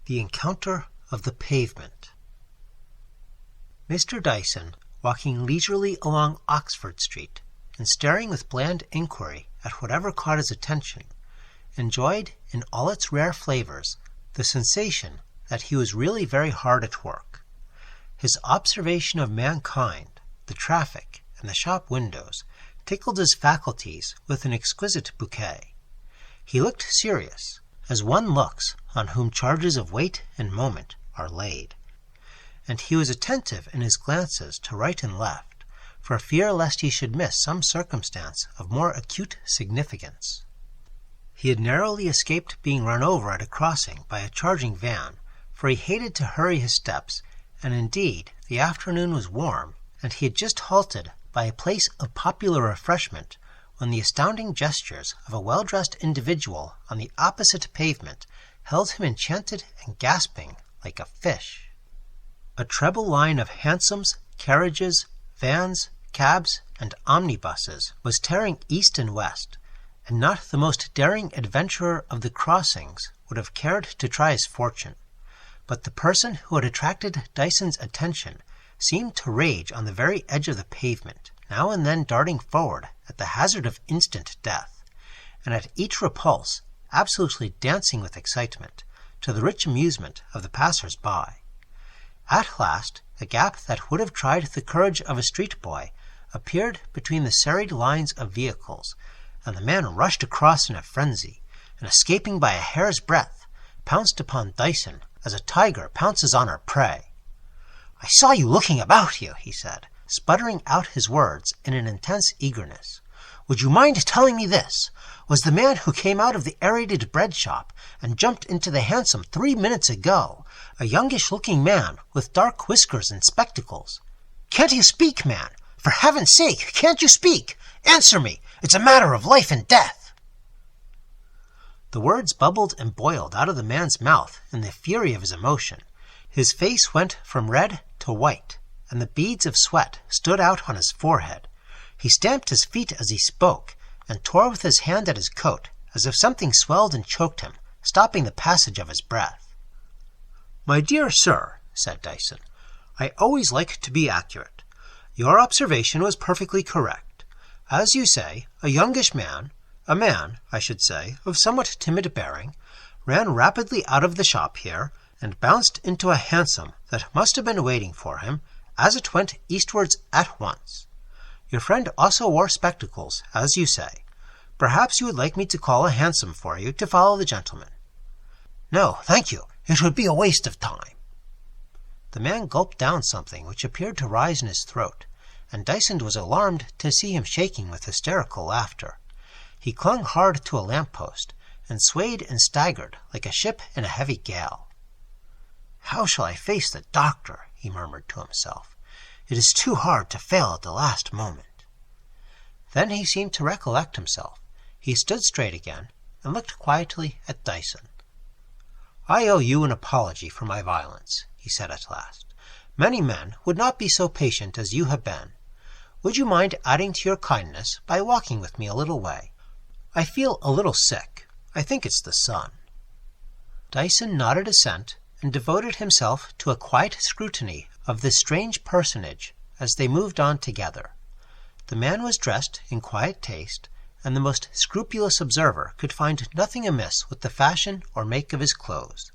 The Encounter of the Pavement. Mr. Dyson, walking leisurely along Oxford Street, and staring with bland inquiry at whatever caught his attention, enjoyed in all its rare flavors the sensation that he was really very hard at work. His observation of mankind, the traffic, and the shop windows tickled his faculties with an exquisite bouquet. He looked serious, as one looks on whom charges of weight and moment are laid, and he was attentive in his glances to right and left, for fear lest he should miss some circumstance of more acute significance. He had narrowly escaped being run over at a crossing by a charging van, for he hated to hurry his steps, and indeed the afternoon was warm, and he had just halted by a place of popular refreshment when the astounding gestures of a well-dressed individual on the opposite pavement held him enchanted and gasping like a fish. A treble line of hansoms, carriages, vans, cabs, and omnibuses was tearing east and west, and not the most daring adventurer of the crossings would have cared to try his fortune. But the person who had attracted Dyson's attention seemed to rage on the very edge of the pavement, now and then darting forward at the hazard of instant death, and at each repulse absolutely dancing with excitement, to the rich amusement of the passers-by. At last, a gap that would have tried the courage of a street boy appeared between the serried lines of vehicles, and the man rushed across in a frenzy, and escaping by a hair's breadth, pounced upon Dyson as a tiger pounces on her prey. "I saw you looking about you," he said, sputtering out his words in an intense eagerness. "Would you mind telling me this? Was the man who came out of the Aerated bread shop and jumped into the hansom 3 minutes ago a youngish-looking man with dark whiskers and spectacles? Can't you speak, man? For heaven's sake, can't you speak? Answer me! It's a matter of life and death!" The words bubbled and boiled out of the man's mouth in the fury of his emotion. His face went from red to white, and the beads of sweat stood out on his forehead. He stamped his feet as he spoke, and tore with his hand at his coat, as if something swelled and choked him, stopping the passage of his breath. "My dear sir," said Dyson, "I always like to be accurate. Your observation was perfectly correct. As you say, a youngish man, a man, I should say, of somewhat timid bearing, ran rapidly out of the shop here, and bounced into a hansom that must have been waiting for him, as it went eastwards at once. Your friend also wore spectacles, as you say. Perhaps you would like me to call a hansom for you to follow the gentleman." "No, thank you. It would be a waste of time." The man gulped down something which appeared to rise in his throat, and Dyson was alarmed to see him shaking with hysterical laughter. He clung hard to a lamp-post, and swayed and staggered like a ship in a heavy gale. "How shall I face the doctor?" he murmured to himself. "It is too hard to fail at the last moment." Then he seemed to recollect himself. He stood straight again, and looked quietly at Dyson. "I owe you an apology for my violence," he said at last. "Many men would not be so patient as you have been. Would you mind adding to your kindness by walking with me a little way? I feel a little sick. I think it's the sun." Dyson nodded assent, and devoted himself to a quiet scrutiny of this strange personage as they moved on together. The man was dressed in quiet taste, and the most scrupulous observer could find nothing amiss with the fashion or make of his clothes.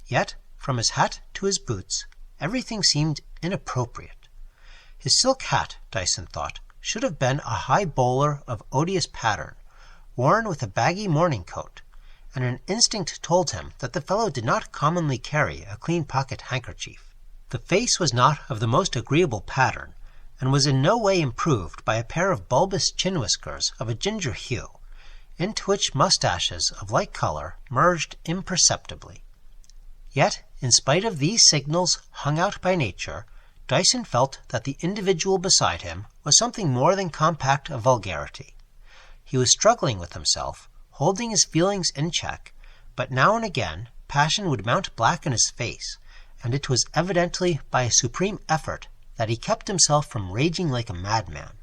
Yet, from his hat to his boots, everything seemed inappropriate. His silk hat, Dyson thought, should have been a high bowler of odious pattern, worn with a baggy morning coat, and an instinct told him that the fellow did not commonly carry a clean pocket handkerchief. The face was not of the most agreeable pattern, and was in no way improved by a pair of bulbous chin-whiskers of a ginger hue, into which moustaches of like color merged imperceptibly. Yet, in spite of these signals hung out by nature, Dyson felt that the individual beside him was something more than compact of vulgarity. He was struggling with himself, holding his feelings in check, but now and again passion would mount black in his face, and it was evidently by a supreme effort that he kept himself from raging like a madman.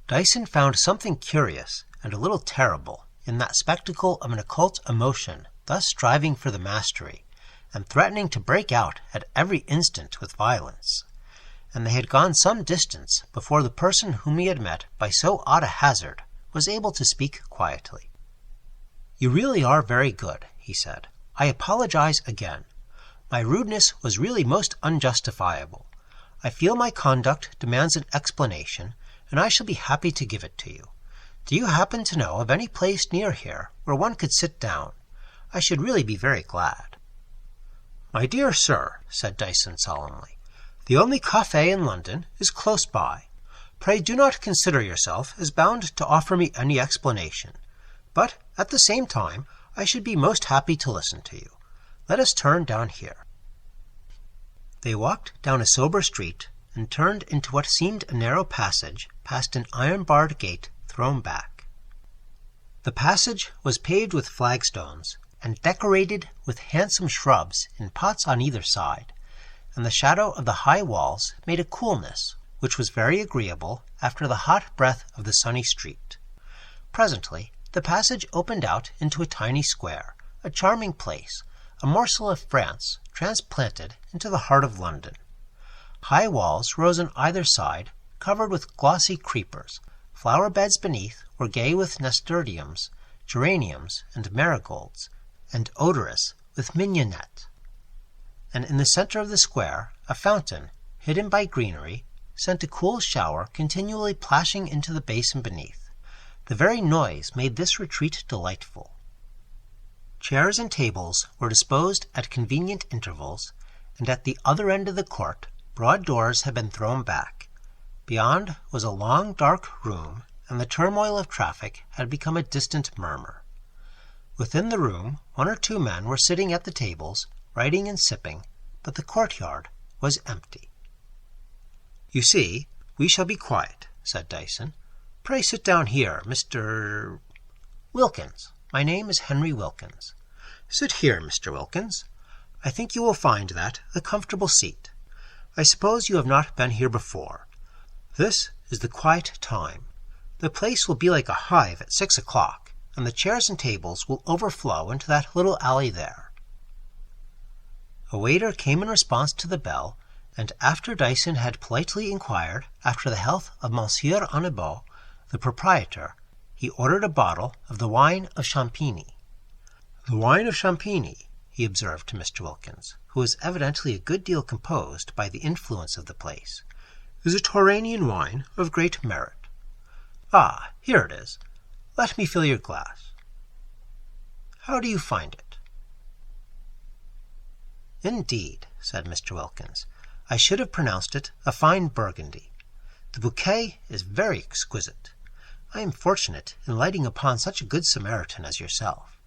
Dyson found something curious and a little terrible in that spectacle of an occult emotion thus striving for the mastery, and threatening to break out at every instant with violence, and they had gone some distance before the person whom he had met by so odd a hazard was able to speak quietly. "You really are very good," he said. "I apologize again. My rudeness was really most unjustifiable. I feel my conduct demands an explanation, and I shall be happy to give it to you. Do you happen to know of any place near here where one could sit down? I should really be very glad." "My dear sir," said Dyson solemnly, "the only café in London is close by. Pray do not consider yourself as bound to offer me any explanation, but at the same time I should be most happy to listen to you. Let us turn down here." They walked down a sober street and turned into what seemed a narrow passage past an iron-barred gate thrown back. The passage was paved with flagstones and decorated with handsome shrubs in pots on either side, and the shadow of the high walls made a coolness which was very agreeable after the hot breath of the sunny street. Presently the passage opened out into a tiny square, a charming place, a morsel of France transplanted into the heart of London. High walls rose on either side, covered with glossy creepers. Flower beds beneath were gay with nasturtiums, geraniums, and marigolds, and odorous with mignonette. And in the center of the square, a fountain, hidden by greenery, sent a cool shower continually plashing into the basin beneath. The very noise made this retreat delightful. Chairs and tables were disposed at convenient intervals, and at the other end of the court broad doors had been thrown back. Beyond was a long dark room, and the turmoil of traffic had become a distant murmur. Within the room 1 or 2 men were sitting at the tables, writing and sipping, but the courtyard was empty. "You see, we shall be quiet," said Dyson. "Pray sit down here, Mr. Wilkins. My name is Henry Wilkins. Sit here, Mr. Wilkins. I think you will find that a comfortable seat. I suppose you have not been here before. This is the quiet time. The place will be like a hive at 6 o'clock, and the chairs and tables will overflow into that little alley there." A waiter came in response to the bell, and after Dyson had politely inquired after the health of Monsieur Annibal, the proprietor, he ordered a bottle of the wine of Champigny. "The wine of Champigny," he observed to Mr. Wilkins, who was evidently a good deal composed by the influence of the place, "is a Touranian wine of great merit. Ah, here it is. Let me fill your glass. How do you find it?" "Indeed," said Mr. Wilkins, "I should have pronounced it a fine Burgundy. The bouquet is very exquisite. I am fortunate in lighting upon such a good Samaritan as yourself.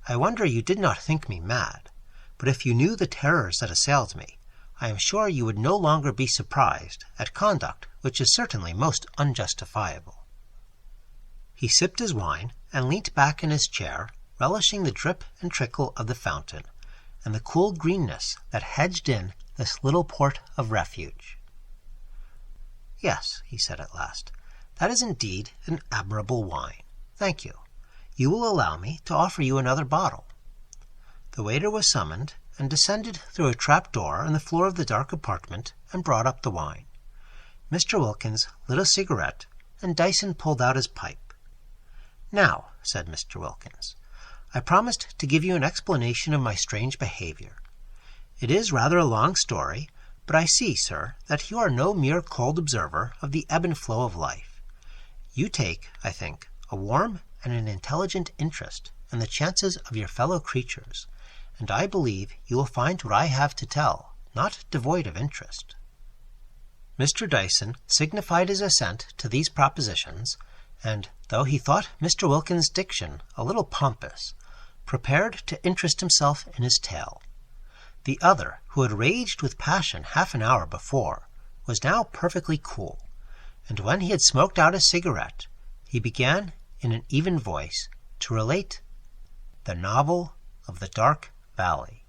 I wonder you did not think me mad, but if you knew the terrors that assailed me, I am sure you would no longer be surprised at conduct which is certainly most unjustifiable." He sipped his wine and leant back in his chair, relishing the drip and trickle of the fountain, and the cool greenness that hedged in this little port of refuge. "Yes," he said at last, "that is indeed an admirable wine. Thank you. You will allow me to offer you another bottle." The waiter was summoned, and descended through a trap door in the floor of the dark apartment, and brought up the wine. Mr. Wilkins lit a cigarette, and Dyson pulled out his pipe. "Now," said Mr. Wilkins, "I promised to give you an explanation of my strange behavior. It is rather a long story, but I see, sir, that you are no mere cold observer of the ebb and flow of life. You take, I think, a warm and an intelligent interest in the chances of your fellow creatures, and I believe you will find what I have to tell not devoid of interest." Mr. Dyson signified his assent to these propositions, and, though he thought Mr. Wilkins' diction a little pompous, prepared to interest himself in his tale. The other, who had raged with passion half an hour before, was now perfectly cool, and when he had smoked out his cigarette, he began, in an even voice, to relate the novel of the Dark Valley.